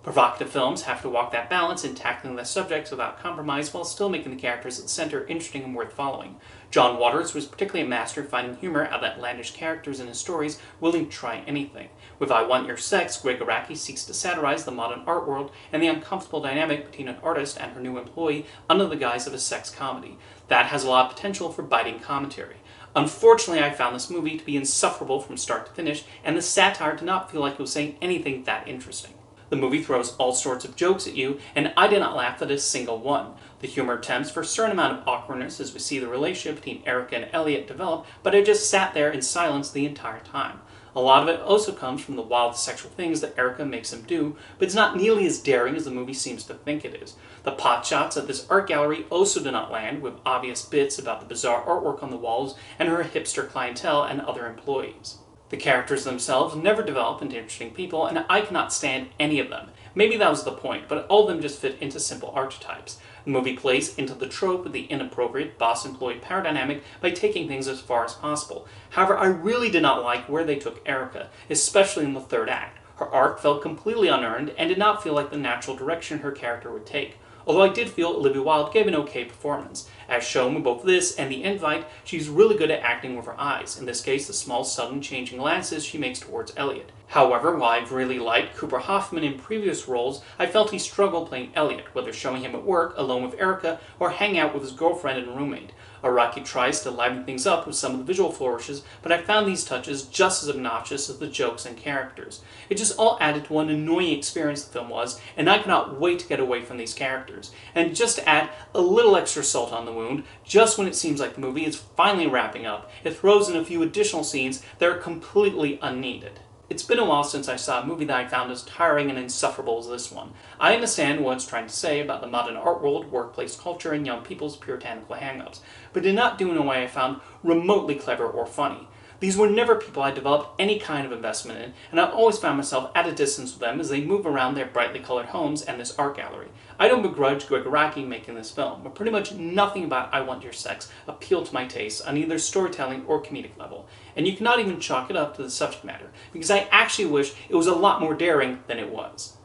Provocative films have to walk that balance in tackling their subjects without compromise while still making the characters at the center interesting and worth following. John Waters was particularly a master at finding humor out of outlandish characters in his stories willing to try anything. With I Want Your Sex, Greg Araki seeks to satirize the modern art world and the uncomfortable dynamic between an artist and her new employee under the guise of a sex comedy. That has a lot of potential for biting commentary. Unfortunately, I found this movie to be insufferable from start to finish, and the satire did not feel like it was saying anything that interesting. The movie throws all sorts of jokes at you, and I did not laugh at a single one. The humor attempts for a certain amount of awkwardness as we see the relationship between Erica and Elliot develop, but I just sat there in silence the entire time. A lot of it also comes from the wild sexual things that Erica makes him do, but it's not nearly as daring as the movie seems to think it is. The pot shots at this art gallery also do not land, with obvious bits about the bizarre artwork on the walls and her hipster clientele and other employees. The characters themselves never develop into interesting people, and I cannot stand any of them. Maybe that was the point, but all of them just fit into simple archetypes. The movie plays into the trope of the inappropriate boss-employee power dynamic by taking things as far as possible. However, I really did not like where they took Erica, especially in the third act. Her arc felt completely unearned and did not feel like the natural direction her character would take. Although I did feel Olivia Wilde gave an okay performance. As shown with both this and The Invite, she's really good at acting with her eyes, in this case the small sudden changing glances she makes towards Elliot. However, while I've really liked Cooper Hoffman in previous roles, I felt he struggled playing Elliot, whether showing him at work, alone with Erica, or hanging out with his girlfriend and roommate. Araki tries to liven things up with some of the visual flourishes, but I found these touches just as obnoxious as the jokes and characters. It just all added to what an annoying experience the film was, and I cannot wait to get away from these characters. And just to add a little extra salt on the wound, just when it seems like the movie is finally wrapping up, it throws in a few additional scenes that are completely unneeded. It's been a while since I saw a movie that I found as tiring and insufferable as this one. I understand what it's trying to say about the modern art world, workplace culture, and young people's puritanical hang-ups, but did not do it in a way I found remotely clever or funny. These were never people I developed any kind of investment in, and I've always found myself at a distance with them as they move around their brightly colored homes and this art gallery. I don't begrudge Greg Araki making this film, but pretty much nothing about I Want Your Sex appealed to my taste on either storytelling or comedic level. And you cannot even chalk it up to the subject matter, because I actually wish it was a lot more daring than it was.